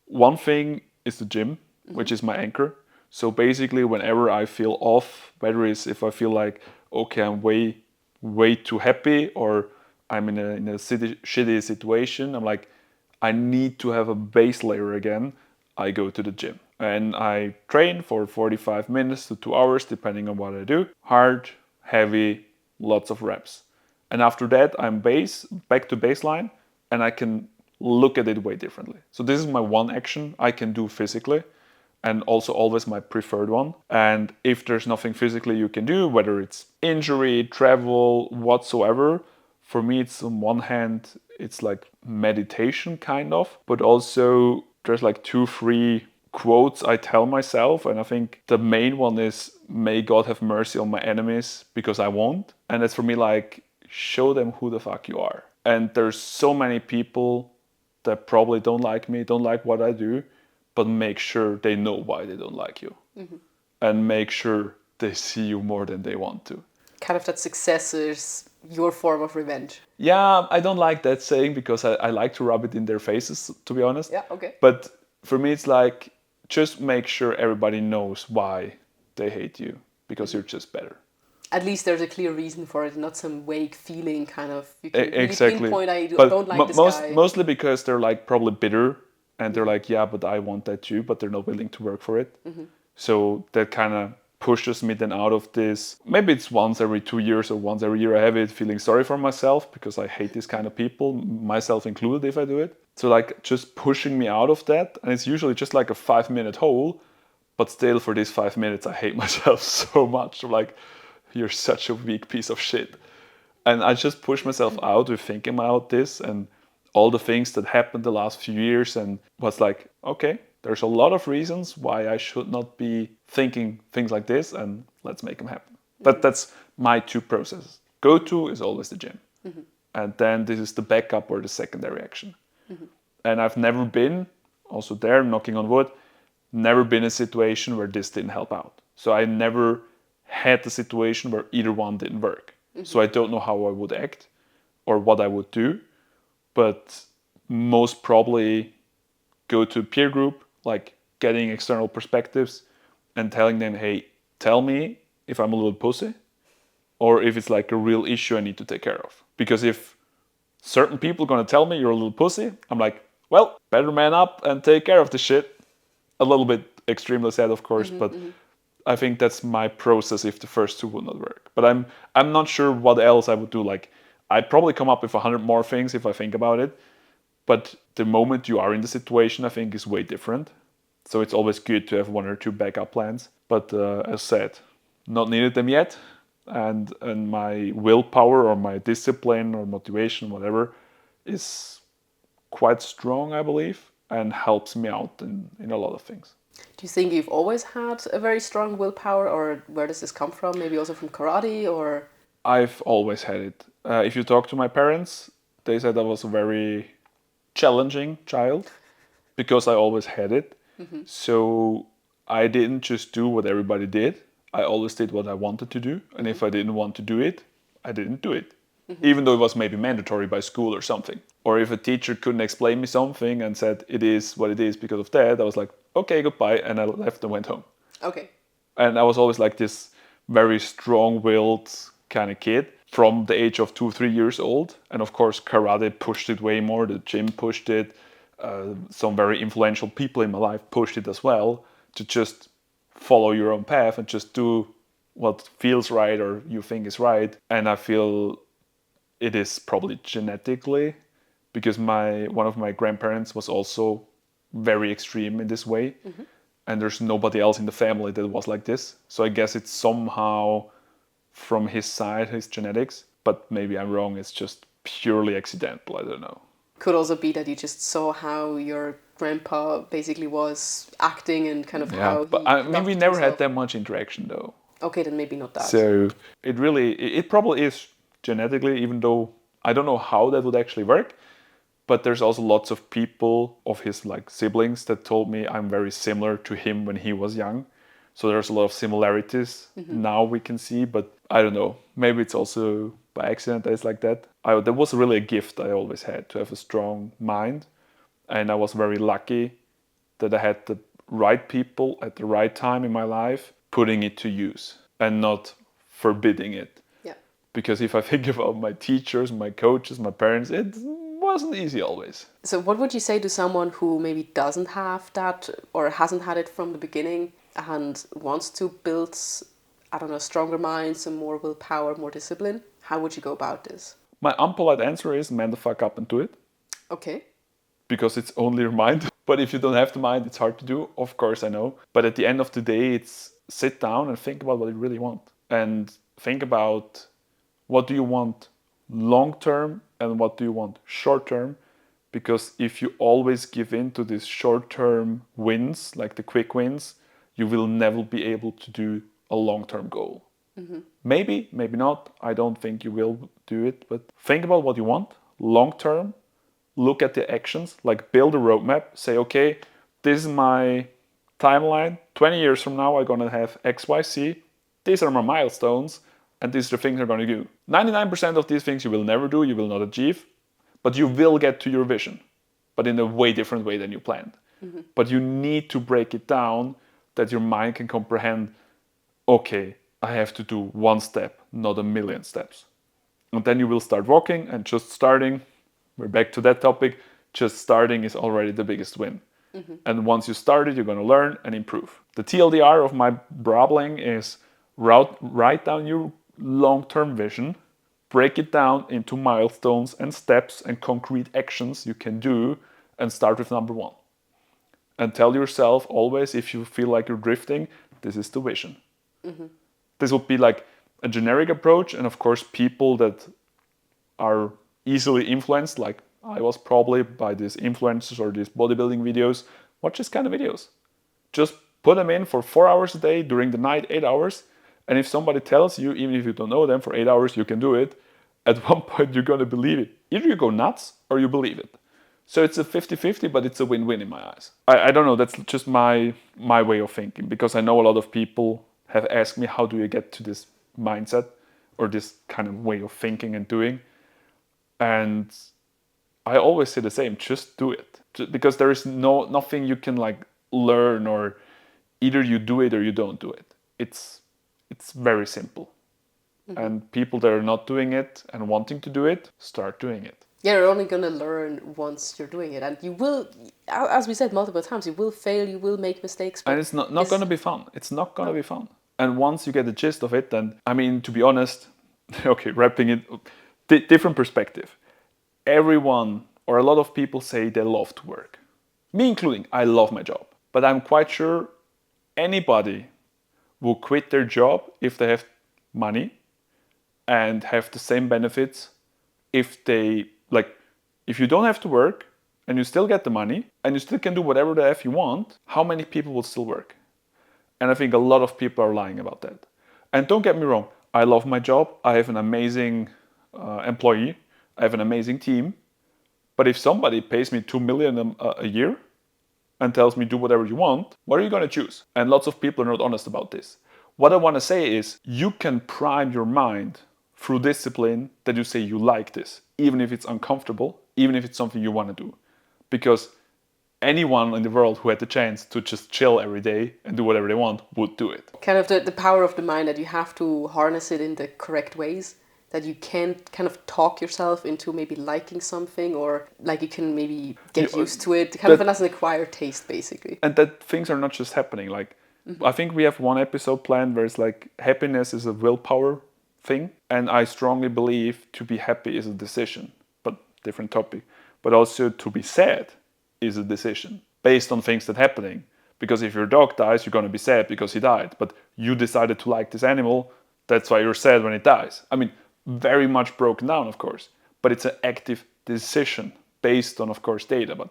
one thing is the gym, which is my anchor. So basically, whenever I feel off, whether it's if I feel like, okay, I'm way too happy or I'm in a shitty situation, I'm like, I need to have a base layer again. I go to the gym and I train for 45 minutes to 2 hours, depending on what I do. Hard, heavy, lots of reps. And after that, I'm back to baseline, and I can look at it way differently. So this is my one action I can do physically, and also always my preferred one. And if there's nothing physically you can do, whether it's injury, travel, whatsoever, for me, it's on one hand, it's like meditation kind of, but also there's like 2, 3 quotes I tell myself. And I think the main one is, may God have mercy on my enemies because I won't. And it's for me like, show them who the fuck you are. And there's so many people that probably don't like me, don't like what I do, but make sure they know why they don't like you. And make sure they see you more than they want to. Kind of that success is your form of revenge. Yeah, I don't like that saying because I like to rub it in their faces, to be honest. Yeah, okay. But for me, it's like, just make sure everybody knows why they hate you, because you're just better. At least there's a clear reason for it, not some vague feeling kind of. You can really Exactly. pinpoint, I But don't like this guy. mostly because they're like probably bitter, and they're like, yeah, but I want that too, but they're not willing to work for it. So that kind of pushes me then out of this. Maybe it's once every 2 years or once every year I have it, feeling sorry for myself because I hate this kind of people, myself included if I do it. So like just pushing me out of that. And it's usually just like a 5-minute hole, but still for these 5 minutes I hate myself so much. Like, you're such a weak piece of shit. And I just push myself out with thinking about this and all the things that happened the last few years, and was like, okay, there's a lot of reasons why I should not be thinking things like this, and let's make them happen. That's my two processes. Go-to is always the gym. And then this is the backup or the secondary action. And I've never been, also there, knocking on wood, never been in a situation where this didn't help out. So I never had the situation where either one didn't work. So I don't know how I would act or what I would do, but most probably go to a peer group, like getting external perspectives and telling them, hey, tell me if I'm a little pussy or if it's like a real issue I need to take care of. Because if certain people are going to tell me you're a little pussy, I'm like, well, better man up and take care of the shit. A little bit extremely sad, of course, but I think that's my process if the first two would not work. But I'm not sure what else I would do. Like, I'd probably come up with 100 more things if I think about it. But the moment you are in the situation, I think, is way different. So it's always good to have one or two backup plans. But as said, not needed them yet. And my willpower or my discipline or motivation, whatever, is quite strong, I believe, and helps me out in a lot of things. Do you think you've always had a very strong willpower, or where does this come from? Maybe also from karate, or? I've always had it. If you talk to my parents, they said I was a very challenging child because I always had it. So I didn't just do what everybody did. I always did what I wanted to do. And if I didn't want to do it, I didn't do it. Even though it was maybe mandatory by school or something. Or if a teacher couldn't explain me something and said it is what it is because of that, I was like, okay, goodbye. And I left and went home. Okay. And I was always like this very strong-willed kind of kid from the age of 2-3 years old. And of course, karate pushed it way more. The gym pushed it. Some very influential people in my life pushed it as well, to just follow your own path and just do what feels right or you think is right. And I feel it is probably genetically, because one of my grandparents was also very extreme in this way. And there's nobody else in the family that was like this. So I guess it's somehow from his side, his genetics, but maybe I'm wrong. It's just purely accidental. I don't know. Could also be that you just saw how your grandpa basically was acting and kind of how but he I mean, we conducted never had himself. that much interaction though. Okay, then maybe not that. So it probably is genetically, even though I don't know how that would actually work. But there's also lots of people of his like siblings that told me I'm very similar to him when he was young. So there's a lot of similarities now we can see, but I don't know. Maybe it's also by accident that it's like that. That was really a gift I always had, to have a strong mind. And I was very lucky that I had the right people at the right time in my life putting it to use and not forbidding it. Yeah. Because if I think about my teachers, my coaches, my parents, it wasn't easy always. So what would you say to someone who maybe doesn't have that or hasn't had it from the beginning and wants to build, I don't know, stronger mind, some more willpower, more discipline? How would you go about this? My unpolite answer is man the fuck up and do it. Okay. Because it's only your mind. But if you don't have the mind, it's hard to do. Of course, I know. But at the end of the day, it's sit down and think about what you really want. And think about what do you want long term and what do you want short term. Because if you always give in to these short term wins, like the quick wins, you will never be able to do a long term goal. Maybe, maybe not. I don't think you will do it. But think about what you want long term. Look at the actions, like build a roadmap. Say, okay, this is my timeline. 20 years from now, I'm going to have X, Y, Z. These are my milestones, and these are the things I'm going to do. 99% of these things you will never do, you will not achieve, but you will get to your vision, but in a way different way than you planned. But you need to break it down that your mind can comprehend, okay, I have to do one step, not a million steps. And then you will start walking, and just starting, we're back to that topic, just starting is already the biggest win. And once you start it, you're going to learn and improve. The TLDR of my brabbling is write down your long-term vision, break it down into milestones and steps and concrete actions you can do, and start with number one. And tell yourself always, if you feel like you're drifting, this is the vision. This would be like a generic approach. And of course, people that are easily influenced, like I was probably, by these influencers or these bodybuilding videos, watch these kind of videos. Just put them in for 4 hours a day, during the night, 8 hours. And if somebody tells you, even if you don't know them, for 8 hours you can do it, at one point you're going to believe it. Either you go nuts or you believe it. So it's a 50-50, but it's a win-win in my eyes. I don't know, that's just my way of thinking, because I know a lot of people have asked me, how do you get to this mindset or this kind of way of thinking and doing? And I always say the same, just do it. Because there is nothing you can like learn, or either you do it or you don't do it. It's very simple. And people that are not doing it and wanting to do it, start doing it. Yeah, you're only going to learn once you're doing it. And you will, as we said multiple times, you will fail, you will make mistakes. And it's not going to be fun. It's not going to be fun. And once you get the gist of it, then, I mean, to be honest, okay, wrapping it, different perspective. Everyone, or a lot of people, say they love to work. Me including, I love my job. But I'm quite sure anybody will quit their job if they have money and have the same benefits. If you don't have to work and you still get the money and you still can do whatever the F you want, how many people will still work? And I think a lot of people are lying about that. And don't get me wrong, I love my job. I have an amazing employee. I have an amazing team. But if somebody pays me 2 million a year and tells me do whatever you want, what are you going to choose? And lots of people are not honest about this. What I want to say is, you can prime your mind through discipline that you say you like this, even if it's uncomfortable, even if it's something you want to do. Because anyone in the world who had the chance to just chill every day and do whatever they want would do it. Kind of the power of the mind, that you have to harness it in the correct ways, that you can't kind of talk yourself into maybe liking something, or like you can maybe get used to it, kind of as an acquired taste, basically. And that things are not just happening. Like, I think we have one episode planned where it's like, happiness is a willpower thing. And I strongly believe to be happy is a decision, but different topic. But also to be sad is a decision based on things that are happening. Because if your dog dies, you're going to be sad because he died. But you decided to like this animal, that's why you're sad when it dies. I mean, very much broken down, of course. But it's an active decision based on, of course, data. But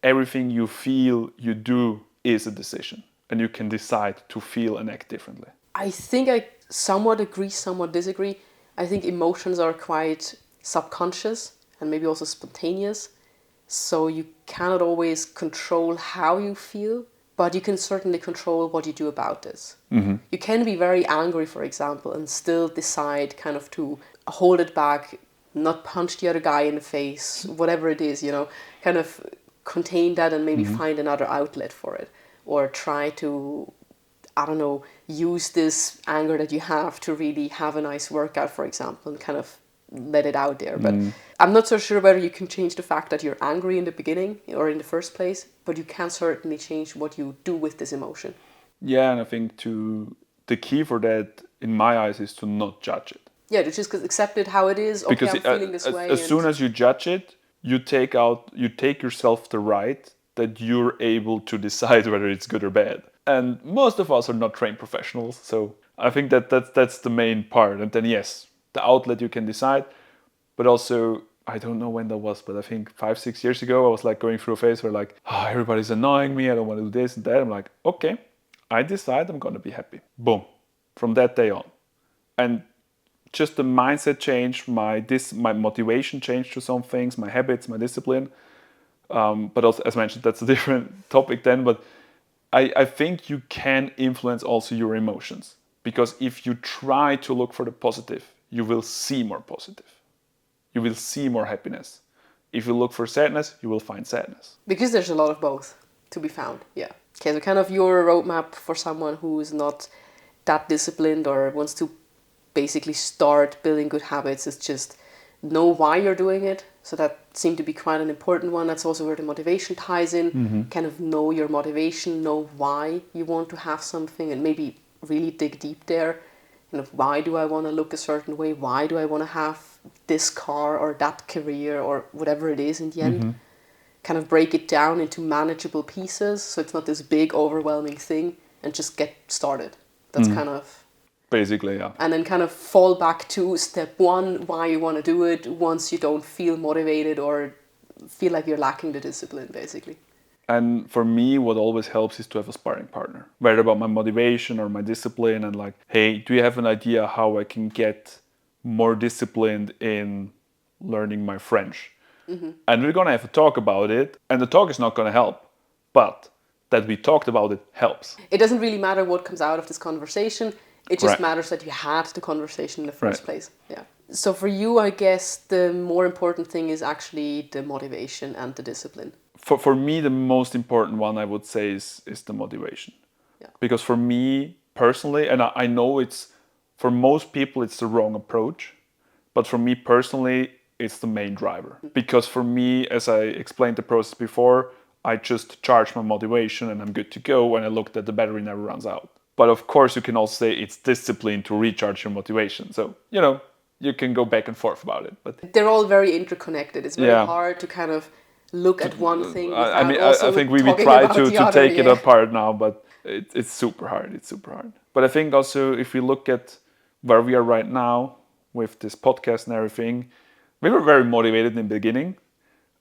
everything you feel, you do is a decision. And you can decide to feel and act differently. I think I somewhat agree, somewhat disagree. I think emotions are quite subconscious and maybe also spontaneous. So you cannot always control how you feel, but you can certainly control what you do about this. You can be very angry, for example, and still decide kind of to hold it back, not punch the other guy in the face, whatever it is, kind of contain that and maybe find another outlet for it. Or try to, I don't know, use this anger that you have to really have a nice workout, for example, and kind of let it out there. But I'm not so sure whether you can change the fact that you're angry in the beginning or in the first place, but you can certainly change what you do with this emotion. Yeah, and I think the key for that, in my eyes, is to not judge it. Yeah, to just accept it how it is. Okay, because I'm feeling this way. As soon as you judge it, you take yourself the right that you're able to decide whether it's good or bad. And most of us are not trained professionals, so I think that's the main part. And then yes, the outlet you can decide, but also, I don't know when that was, but I think 5-6 years ago, I was like going through a phase where like, everybody's annoying me, I don't want to do this and that. I'm like, okay, I decide I'm going to be happy. Boom. From that day on. And just the mindset changed, my motivation changed to some things, my habits, my discipline. But also, as mentioned, that's a different topic then. But I think you can influence also your emotions. Because if you try to look for the positive, you will see more positive. You will see more happiness. If you look for sadness, you will find sadness. Because there's a lot of both to be found, yeah. Okay, so kind of your roadmap for someone who is not that disciplined or wants to basically start building good habits is just know why you're doing it. So that seemed to be quite an important one. That's also where the motivation ties in. Kind of know your motivation, know why you want to have something, and maybe really dig deep there. Why do I want to look a certain way? Why do I want to have this car or that career or whatever it is in the end? Kind of break it down into manageable pieces so it's not this big overwhelming thing, and just get started. That's kind of Basically, yeah. and then kind of fall back to step one, why you want to do it, once you don't feel motivated or feel like you're lacking the discipline, basically. And for me, what always helps is to have a sparring partner, whether about my motivation or my discipline, and like, hey, do you have an idea how I can get more disciplined in learning my French? And we're gonna have a talk about it, and the talk is not gonna help, but that we talked about it helps. It doesn't really matter what comes out of this conversation. It just Right. matters that you had the conversation in the first Right. place. Yeah. So for you, I guess the more important thing is actually the motivation and the discipline. For me, the most important one I would say is the motivation. Yeah. Because for me personally, and I know it's for most people it's the wrong approach, but for me personally, it's the main driver. Because for me, as I explained the process before, I just charge my motivation and I'm good to go. And I looked at the battery never runs out. But of course, you can also say it's discipline to recharge your motivation. So, you can go back and forth about it. But They're all very interconnected. It's very Yeah. hard to kind of look at one thing without I mean, also I think we talking try about to the other, take it yeah. apart now, but it's super hard. It's super hard. But I think also if we look at where we are right now with this podcast and everything, we were very motivated in the beginning,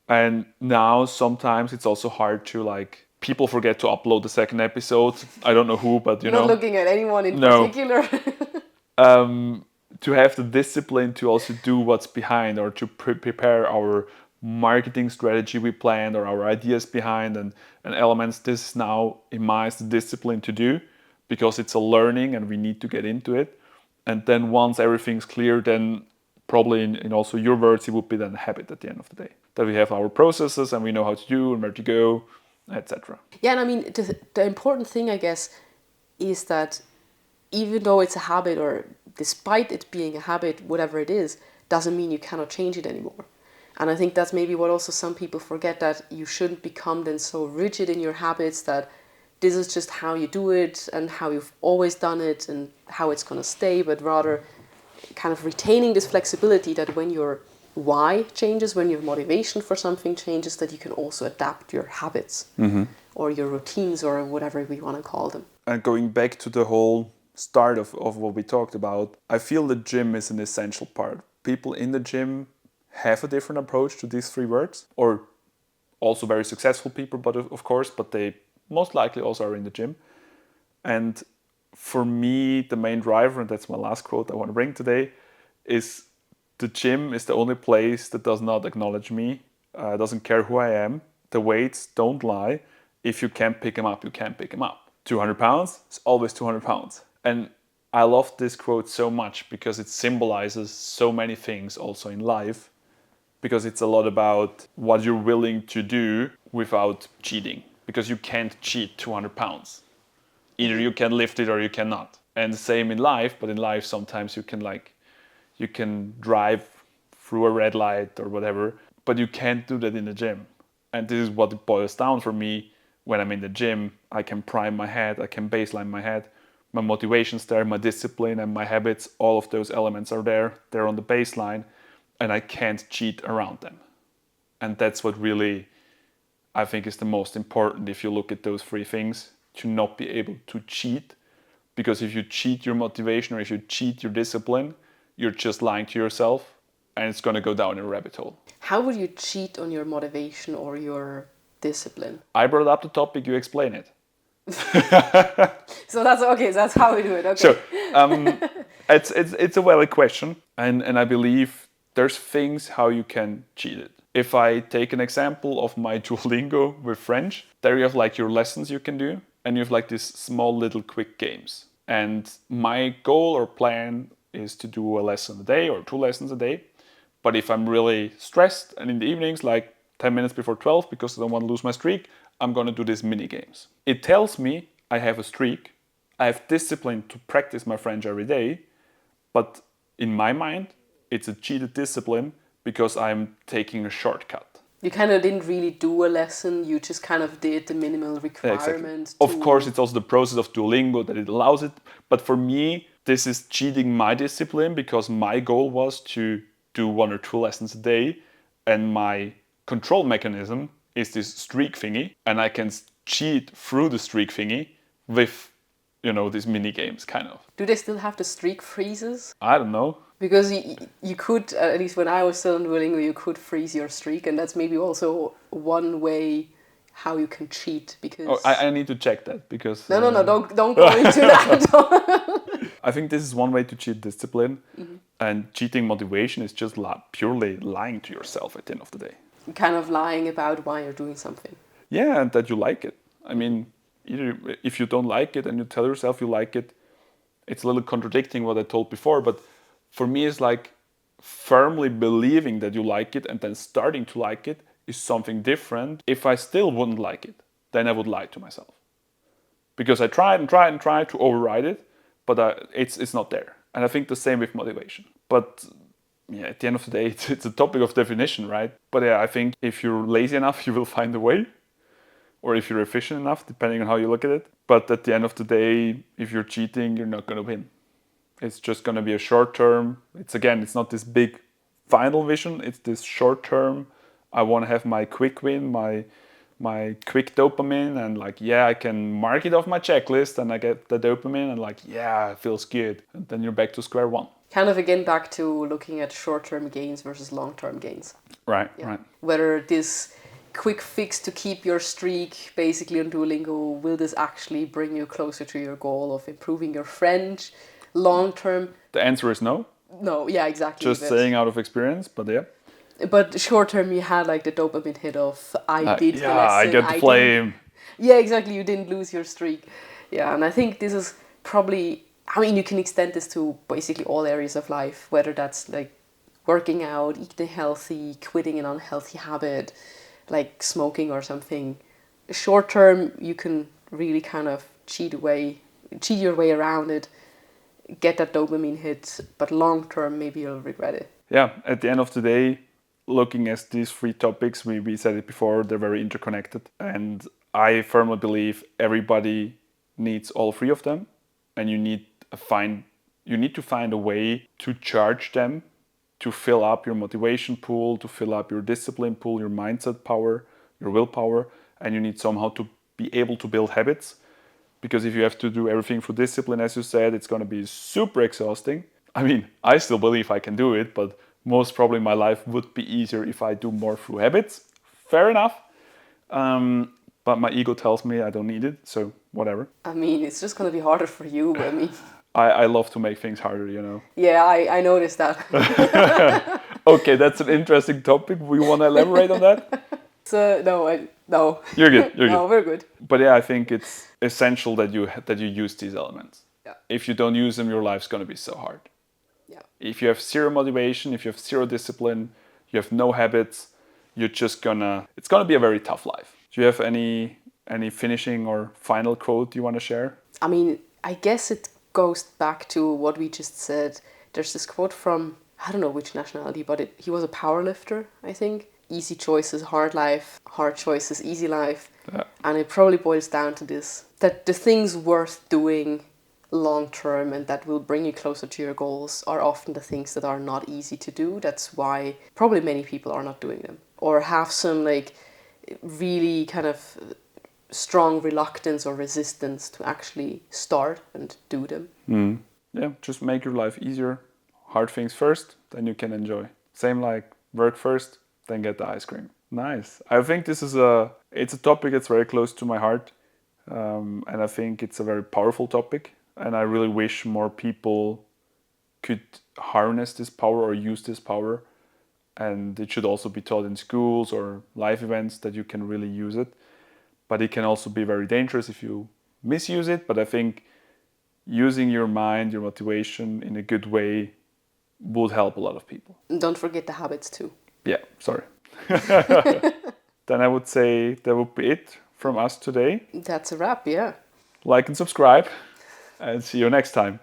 and now sometimes it's also hard to like people forget to upload the second episode. I don't know who, but You're not looking at anyone in No. particular. To have the discipline to also do what's behind, or to prepare our marketing strategy we planned, or our ideas behind and elements. This is now in my eyes the discipline to do, because it's a learning and we need to get into it. And then once everything's clear, then probably in also your words, it would be then a habit at the end of the day, that we have our processes and we know how to do and where to go, etc. Yeah, and I mean, the important thing, I guess, is that even though it's a habit, or despite it being a habit, whatever it is, doesn't mean you cannot change it anymore. And I think that's maybe what also some people forget, that you shouldn't become then so rigid in your habits that this is just how you do it and how you've always done it and how it's going to stay, but rather kind of retaining this flexibility that when your why changes, when your motivation for something changes, that you can also adapt your habits or your routines or whatever we want to call them. And going back to the whole start of what we talked about, I feel the gym is an essential part. People in the gym have a different approach to these three words, or also very successful people, but of course, but they most likely also are in the gym. And for me, the main driver, and that's my last quote I want to bring today, is the gym is the only place that does not acknowledge me, doesn't care who I am. The weights don't lie. If you can't pick them up, you can't pick them up. 200 pounds, it's always 200 pounds. And I love this quote so much because it symbolizes so many things also in life, because it's a lot about what you're willing to do without cheating, because you can't cheat 200 pounds. Either you can lift it or you cannot. And the same in life, but in life sometimes you can drive through a red light or whatever, but you can't do that in the gym. And this is what it boils down for me. When I'm in the gym, I can prime my head, I can baseline my head. My motivation's there, my discipline and my habits, all of those elements are there. They're on the baseline, and I can't cheat around them. And that's what really, I think, is the most important if you look at those three things, to not be able to cheat. Because if you cheat your motivation, or if you cheat your discipline, you're just lying to yourself, and it's going to go down a rabbit hole. How would you cheat on your motivation or your discipline? I brought up the topic, you explain it. So that's okay, so that's how we do it. Okay. So it's a valid question, and I believe there's things how you can cheat it. If I take an example of my Duolingo with French, there you have like your lessons you can do, and you have like these small little quick games. And my goal or plan is to do a lesson a day or 2 lessons a day. But if I'm really stressed and in the evenings, like 10 minutes before 12, because I don't want to lose my streak, I'm going to do these mini games. It tells me I have a streak. I have discipline to practice my French every day. But in my mind, it's a cheated discipline because I'm taking a shortcut. You kind of didn't really do a lesson, you just kind of did the minimal requirement. Exactly. Of course, it's also the process of Duolingo that it allows it. But for me, this is cheating my discipline because my goal was to do 1 or 2 lessons a day. And my control mechanism is this streak thingy. And I can cheat through the streak thingy with, these mini games, kind of. Do they still have the streak freezes? I don't know. Because you could, at least when I was still in Duolingo, you could freeze your streak, and that's maybe also one way how you can cheat. Because I need to check that because no, don't go into that. I think this is one way to cheat discipline, and cheating motivation is just purely lying to yourself at the end of the day. Kind of lying about why you're doing something. Yeah, and that you like it. I mean, either if you don't like it and you tell yourself you like it, it's a little contradicting what I told before, but for me, it's like firmly believing that you like it and then starting to like it is something different. If I still wouldn't like it, then I would lie to myself. Because I tried to override it, but it's not there. And I think the same with motivation. But yeah, at the end of the day, it's a topic of definition, right? But yeah, I think if you're lazy enough, you will find a way. Or if you're efficient enough, depending on how you look at it. But at the end of the day, if you're cheating, you're not going to win. It's just going to be a short term. It's not this big final vision. It's this short term. I want to have my quick win, my quick dopamine, and I can mark it off my checklist, and I get the dopamine, and it feels good. And then you're back to square one. Kind of again back to looking at short-term gains versus long-term gains. Right. Whether this quick fix to keep your streak basically on Duolingo, will this actually bring you closer to your goal of improving your French? Long term, the answer is no. No, yeah, exactly. Just saying out of experience, but yeah. But short term, you had the dopamine hit of I did the lesson. Yeah, I get the flame. Yeah, exactly. You didn't lose your streak. Yeah, and I think this is probably. I mean, you can extend this to basically all areas of life, whether that's working out, eating healthy, quitting an unhealthy habit, like smoking or something. Short term, you can really kind of cheat your way around it. Get that dopamine hit, but long term, maybe you'll regret it. Yeah, at the end of the day, looking at these 3 topics, we said it before, they're very interconnected. And I firmly believe everybody needs all 3 of them. And you need to find a way to charge them, to fill up your motivation pool, to fill up your discipline pool, your mindset power, your willpower. And you need somehow to be able to build habits. Because if you have to do everything through discipline, as you said, it's going to be super exhausting. I mean, I still believe I can do it, but most probably my life would be easier if I do more through habits. Fair enough. But my ego tells me I don't need it, so whatever. I mean, it's just going to be harder for you. I mean, I love to make things harder, Yeah, I noticed that. Okay, that's an interesting topic. We want to elaborate on that? No. You're good. No, we're good. But yeah, I think it's essential that you use these elements. Yeah. If you don't use them, your life's going to be so hard. Yeah. If you have 0 motivation, if you have 0 discipline, you have no habits, it's gonna be a very tough life. Do you have any finishing or final quote you want to share? I mean, I guess it goes back to what we just said. There's this quote from, I don't know which nationality, but he was a power lifter, I think. Easy choices, hard life. Hard choices, easy life. Yeah. And it probably boils down to this, that the things worth doing long term and that will bring you closer to your goals are often the things that are not easy to do. That's why probably many people are not doing them, or have some really kind of strong reluctance or resistance to actually start and do them. Yeah, just make your life easier. Hard things first, then you can enjoy. Same like work first, then get the ice cream. Nice. I think this is it's a topic that's very close to my heart, and I think it's a very powerful topic. And I really wish more people could harness this power or use this power. And it should also be taught in schools or live events that you can really use it. But it can also be very dangerous if you misuse it. But I think using your mind, your motivation in a good way would help a lot of people. And don't forget the habits too. Yeah, sorry. Then I would say that would be it from us today. That's a wrap, yeah. Like and subscribe, and see you next time.